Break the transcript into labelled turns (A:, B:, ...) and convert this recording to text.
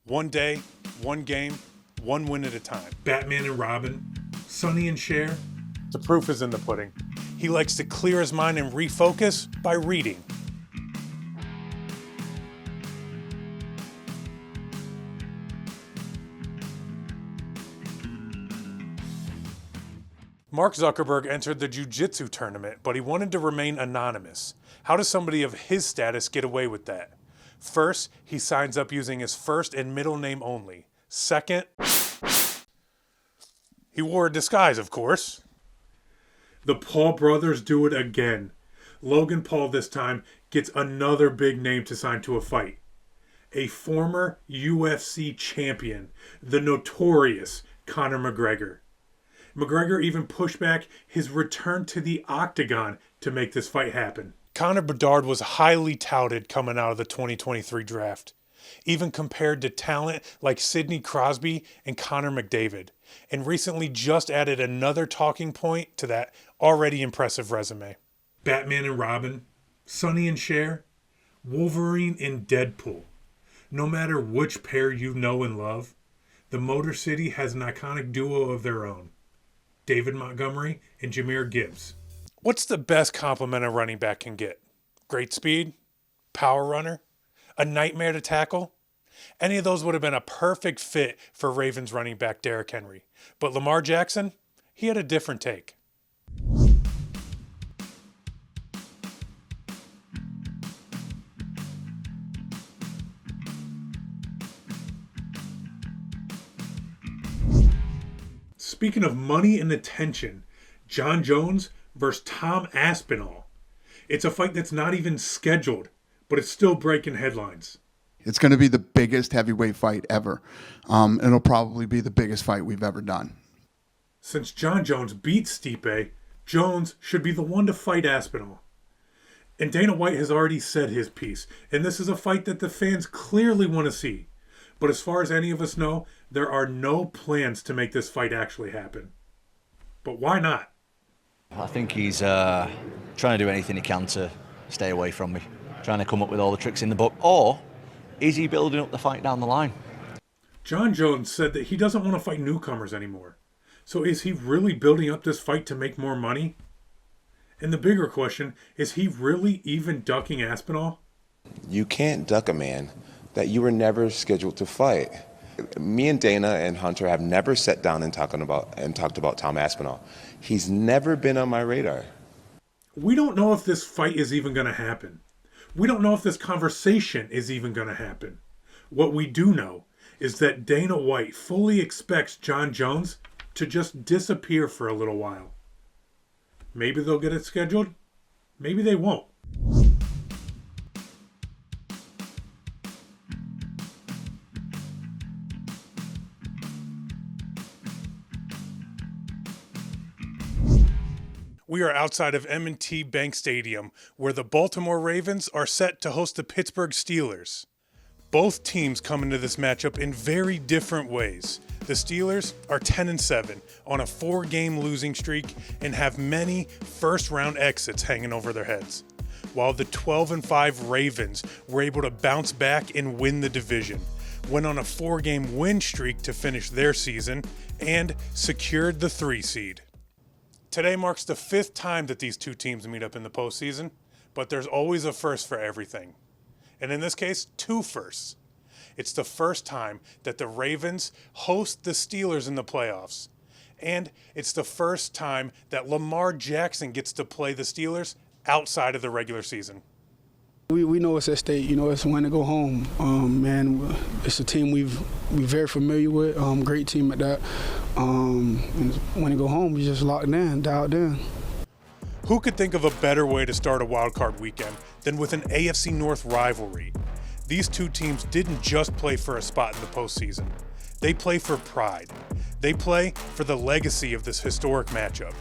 A: One day, one game, one win at a time.
B: Batman and Robin, Sonny and Cher.
A: The proof is in the pudding. He likes to clear his mind and refocus by reading. Mark Zuckerberg entered the jiu-jitsu tournament, but he wanted to remain anonymous. How does somebody of his status get away with that? First, he signs up using his first and middle name only. Second, he wore a disguise, of course.
B: The Paul brothers do it again. Logan Paul this time gets another big name to sign to a fight. A former UFC champion, the notorious Conor McGregor. McGregor even pushed back his return to the octagon to make this fight happen.
A: Connor Bedard was highly touted coming out of the 2023 draft, even compared to talent like Sidney Crosby and Connor McDavid, and recently just added another talking point to that already impressive resume.
B: Batman and Robin, Sonny and Cher, Wolverine and Deadpool. No matter which pair you know and love, the Motor City has an iconic duo of their own. David Montgomery and Jahmyr Gibbs.
A: What's the best compliment a running back can get? Great speed? Power runner? A nightmare to tackle? Any of those would have been a perfect fit for Ravens running back Derrick Henry. But Lamar Jackson, he had a different take.
B: Speaking of money and attention, Jon Jones versus Tom Aspinall. It's a fight that's not even scheduled, but it's still breaking headlines.
C: It's going to be the biggest heavyweight fight ever. It'll probably be the biggest fight we've ever done.
B: Since Jon Jones beat Stipe, Jones should be the one to fight Aspinall. And Dana White has already said his piece, and this is a fight that the fans clearly want to see. But as far as any of us know, there are no plans to make this fight actually happen. But why not?
D: I think he's trying to do anything he can to stay away from me, trying to come up with all the tricks in the book. Or is he building up the fight down the line?
B: Jon Jones said that he doesn't want to fight newcomers anymore. So is he really building up this fight to make more money? And the bigger question, is he really even ducking Aspinall?
E: You can't duck a man that you were never scheduled to fight. Me and Dana and Hunter have never sat down and talked about Tom Aspinall. He's never been on my radar.
B: We don't know if this fight is even going to happen. We don't know if this conversation is even going to happen. What we do know is that Dana White fully expects Jon Jones to just disappear for a little while. Maybe they'll get it scheduled. Maybe they won't.
A: We are outside of M&T Bank Stadium, where the Baltimore Ravens are set to host the Pittsburgh Steelers. Both teams come into this matchup in very different ways. The Steelers are 10-7 on a 4-game losing streak and have many first-round exits hanging over their heads, while the 12-5 Ravens were able to bounce back and win the division, went on a 4-game win streak to finish their season, and secured the 3 seed. Today marks the 5th time that these two teams meet up in the postseason, but there's always a first for everything. And in this case, 2 firsts. It's the first time that the Ravens host the Steelers in the playoffs. And it's the first time that Lamar Jackson gets to play the Steelers outside of the regular season.
F: We know it's at stake. It's when to go home. Man, it's a team we're very familiar with. Great team at that. And when to go home, we just locked in, dialed in.
A: Who could think of a better way to start a wildcard weekend than with an AFC North rivalry? These two teams didn't just play for a spot in the postseason. They play for pride. They play for the legacy of this historic matchup.